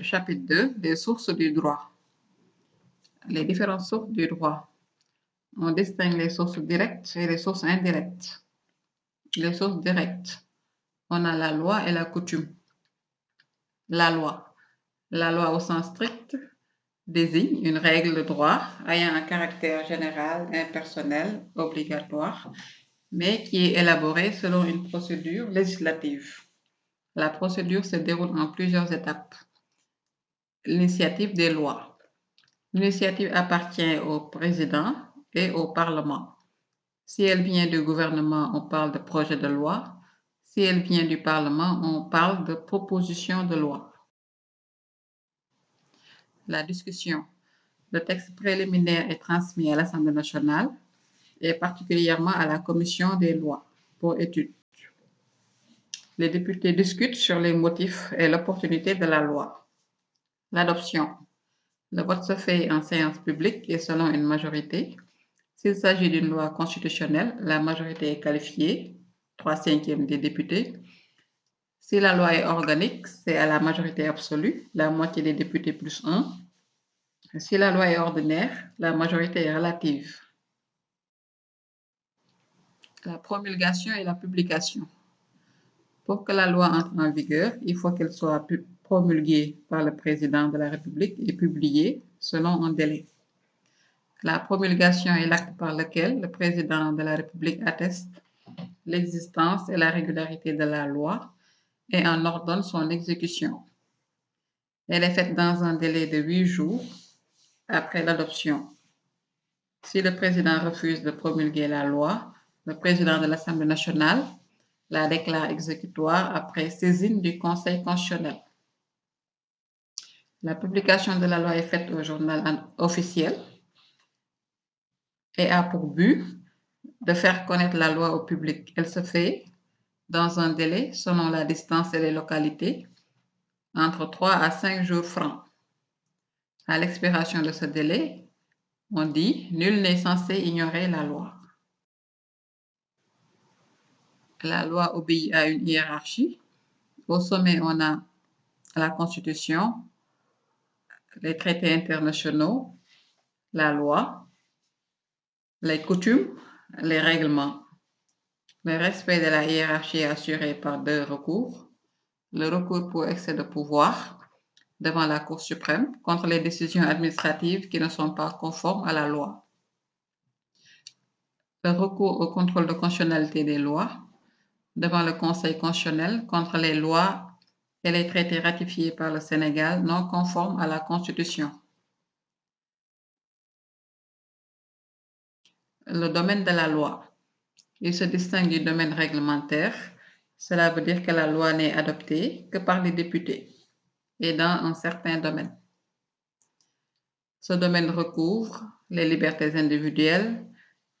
Chapitre 2, les sources du droit. Les différentes sources du droit. On distingue les sources directes et les sources indirectes. Les sources directes, on a la loi et la coutume. La loi au sens strict désigne une règle de droit ayant un caractère général, impersonnel, obligatoire, mais qui est élaborée selon une procédure législative. La procédure se déroule en plusieurs étapes. L'initiative des lois. L'initiative appartient au président et au Parlement. Si elle vient du gouvernement, on parle de projet de loi. Si elle vient du Parlement, on parle de proposition de loi. La discussion. Le texte préliminaire est transmis à l'Assemblée nationale et particulièrement à la Commission des lois pour étude. Les députés discutent sur les motifs et l'opportunité de la loi. L'adoption. Le vote se fait en séance publique et selon une majorité. S'il s'agit d'une loi constitutionnelle, la majorité est qualifiée, 3/5 des députés. Si la loi est organique, c'est à la majorité absolue, la moitié des députés plus 1. Si la loi est ordinaire, la majorité est relative. La promulgation et la publication. Pour que la loi entre en vigueur, il faut qu'elle soit promulguée par le président de la République et publiée selon un délai. La promulgation est l'acte par lequel le président de la République atteste l'existence et la régularité de la loi et en ordonne son exécution. Elle est faite dans un délai de 8 jours après l'adoption. Si le président refuse de promulguer la loi, le président de l'Assemblée nationale la déclare exécutoire après saisine du Conseil constitutionnel. La publication de la loi est faite au journal officiel et a pour but de faire connaître la loi au public. Elle se fait dans un délai, selon la distance et les localités, entre 3 à 5 jours francs. À l'expiration de ce délai, on dit « Nul n'est censé ignorer la loi ». La loi obéit à une hiérarchie. Au sommet, on a la Constitution, les traités internationaux, la loi, les coutumes, les règlements. Le respect de la hiérarchie est assuré par 2 recours. Le recours pour excès de pouvoir devant la Cour suprême contre les décisions administratives qui ne sont pas conformes à la loi. Le recours au contrôle de constitutionnalité des lois devant le Conseil constitutionnel contre les lois et les traités ratifiés par le Sénégal non conformes à la Constitution. Le domaine de la loi. Il se distingue du domaine réglementaire. Cela veut dire que la loi n'est adoptée que par les députés et dans un certain domaine. Ce domaine recouvre les libertés individuelles,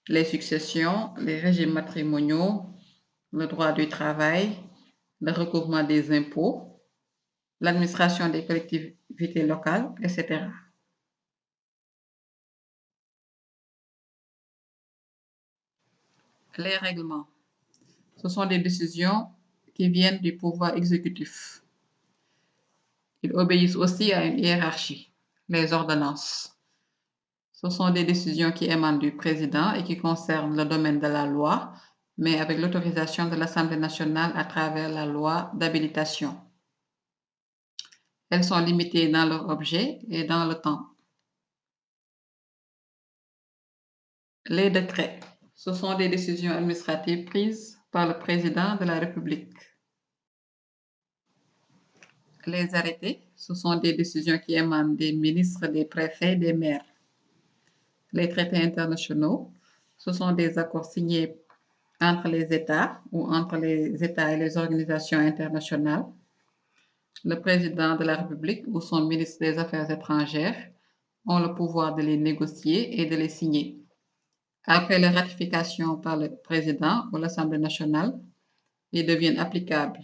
les successions, les régimes matrimoniaux, le droit du travail, le recouvrement des impôts, l'administration des collectivités locales, etc. Les règlements. Ce sont des décisions qui viennent du pouvoir exécutif. Ils obéissent aussi à une hiérarchie. Les ordonnances. Ce sont des décisions qui émanent du président et qui concernent le domaine de la loi, mais avec l'autorisation de l'Assemblée nationale à travers la loi d'habilitation. Elles sont limitées dans leur objet et dans le temps. Les décrets. Ce sont des décisions administratives prises par le président de la République. Les arrêtés, ce sont des décisions qui émanent des ministres, des préfets, des maires. Les traités internationaux, ce sont des accords signés entre les États ou entre les États et les organisations internationales. Le président de la République ou son ministre des Affaires étrangères ont le pouvoir de les négocier et de les signer. Après leur ratification par le président ou l'Assemblée nationale, ils deviennent applicables.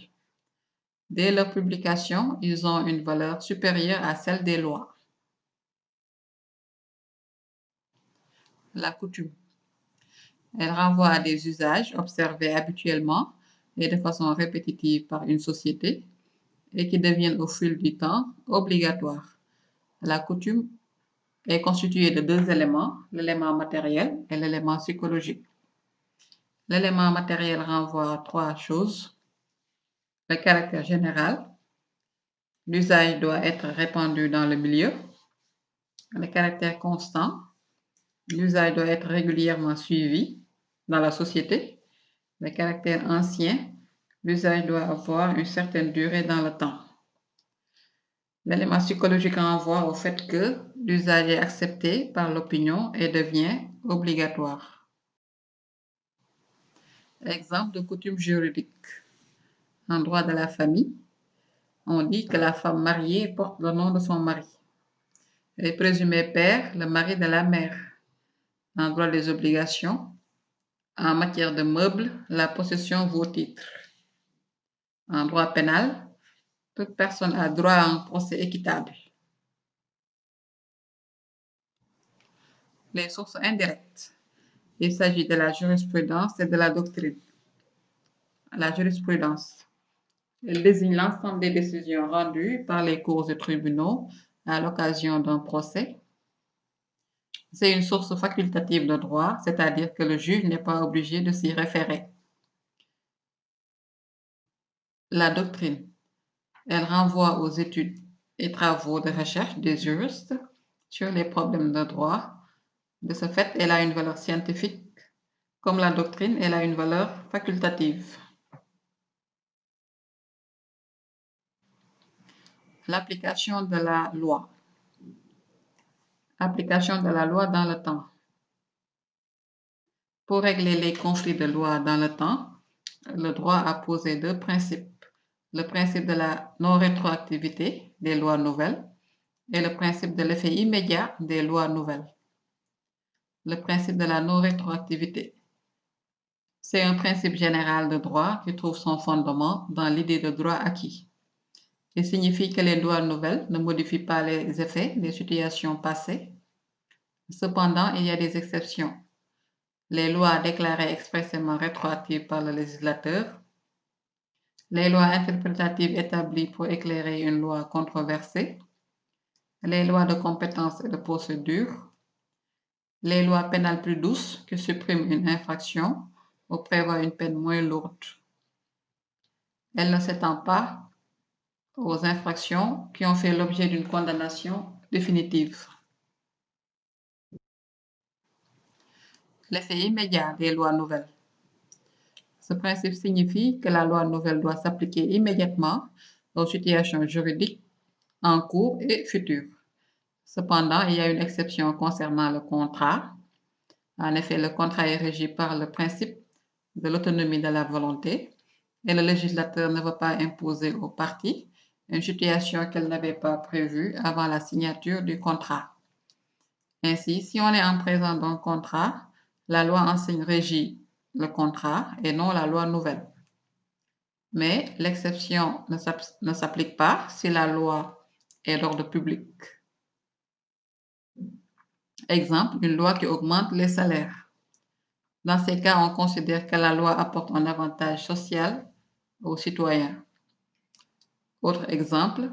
Dès leur publication, ils ont une valeur supérieure à celle des lois. La coutume. Elle renvoie à des usages observés habituellement et de façon répétitive par une société et qui deviennent au fil du temps obligatoires. La coutume est constituée de deux éléments, l'élément matériel et l'élément psychologique. L'élément matériel renvoie à trois choses. Le caractère général, l'usage doit être répandu dans le milieu. Le caractère constant, l'usage doit être régulièrement suivi dans la société. Le caractère ancien, l'usage doit avoir une certaine durée dans le temps. L'élément psychologique renvoie au fait que l'usage est accepté par l'opinion et devient obligatoire. Exemple de coutume juridique. En droit de la famille, on dit que la femme mariée porte le nom de son mari. Le présumé père, le mari de la mère. En droit des obligations, en matière de meubles, la possession vaut titre. En droit pénal, toute personne a droit à un procès équitable. Les sources indirectes. Il s'agit de la jurisprudence et de la doctrine. La jurisprudence. Elle désigne l'ensemble des décisions rendues par les cours et tribunaux à l'occasion d'un procès. C'est une source facultative de droit, c'est-à-dire que le juge n'est pas obligé de s'y référer. La doctrine. Elle renvoie aux études et travaux de recherche des juristes sur les problèmes de droit. De ce fait, elle a une valeur scientifique. Comme la doctrine, elle a une valeur facultative. L'application de la loi. Application de la loi dans le temps. Pour régler les conflits de loi dans le temps, le droit a posé deux principes. Le principe de la non-rétroactivité des lois nouvelles et le principe de l'effet immédiat des lois nouvelles. Le principe de la non-rétroactivité. C'est un principe général de droit qui trouve son fondement dans l'idée de droit acquis. Il signifie que les lois nouvelles ne modifient pas les effets des situations passées. Cependant, il y a des exceptions. Les lois déclarées expressément rétroactives par le législateur, les lois interprétatives établies pour éclairer une loi controversée, les lois de compétence et de procédure, les lois pénales plus douces qui suppriment une infraction ou prévoient une peine moins lourde. Elle ne s'étend pas aux infractions qui ont fait l'objet d'une condamnation définitive. L'effet immédiat des lois nouvelles. Ce principe signifie que la loi nouvelle doit s'appliquer immédiatement aux situations juridiques en cours et futures. Cependant, il y a une exception concernant le contrat. En effet, le contrat est régi par le principe de l'autonomie de la volonté et le législateur ne veut pas imposer aux parties une situation qu'elle n'avait pas prévue avant la signature du contrat. Ainsi, si on est en présence d'un contrat, la loi ancienne régit le contrat et non la loi nouvelle. Mais l'exception ne s'applique pas si la loi est d'ordre public. Exemple, une loi qui augmente les salaires. Dans ces cas, on considère que la loi apporte un avantage social aux citoyens. Autre exemple,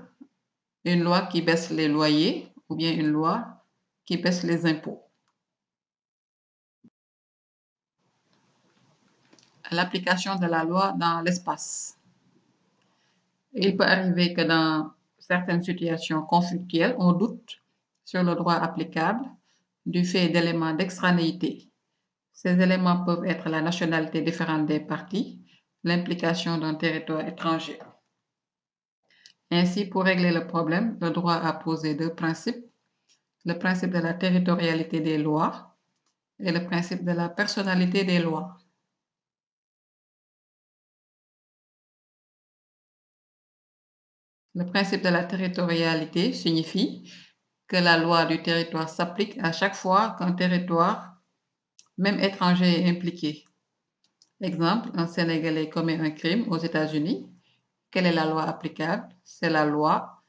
une loi qui baisse les loyers ou bien une loi qui baisse les impôts. L'application de la loi dans l'espace. Il peut arriver que dans certaines situations conflictuelles, on doute sur le droit applicable du fait d'éléments d'extranéité. Ces éléments peuvent être la nationalité différente des parties, l'implication d'un territoire étranger. Ainsi, pour régler le problème, le droit a posé deux principes, le principe de la territorialité des lois et le principe de la personnalité des lois. Le principe de la territorialité signifie que la loi du territoire s'applique à chaque fois qu'un territoire, même étranger, est impliqué. Exemple, un Sénégalais commet un crime aux États-Unis. Quelle est la loi applicable? C'est la loi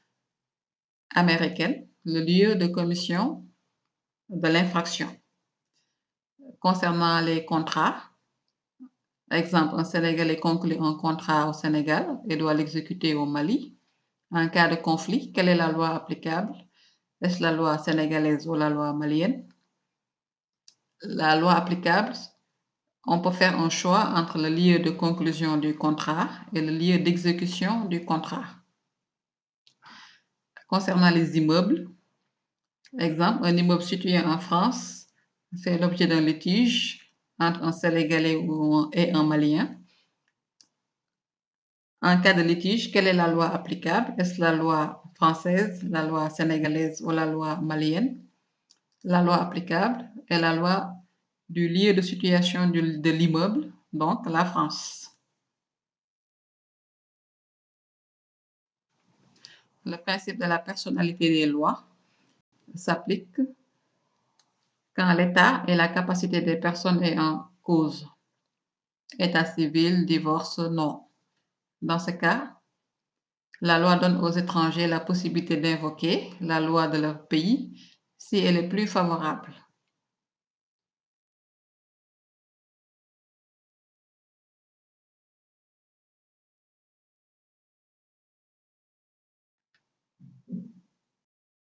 américaine, le lieu de commission de l'infraction. Concernant les contrats, exemple, un Sénégalais conclut un contrat au Sénégal et doit l'exécuter au Mali. En cas de conflit, quelle est la loi applicable? Est-ce la loi sénégalaise ou la loi malienne? La loi applicable, on peut faire un choix entre le lieu de conclusion du contrat et le lieu d'exécution du contrat. Concernant les immeubles, exemple, un immeuble situé en France fait l'objet d'un litige entre un Sénégalais et un Malien. En cas de litige, quelle est la loi applicable? Est-ce la loi française, la loi sénégalaise ou la loi malienne? La loi applicable est la loi du lieu de situation de l'immeuble, donc la France. Le principe de la personnalité des lois s'applique quand l'État et la capacité des personnes ayant cause. État civil, divorce, non. Dans ce cas, la loi donne aux étrangers la possibilité d'invoquer la loi de leur pays si elle est plus favorable.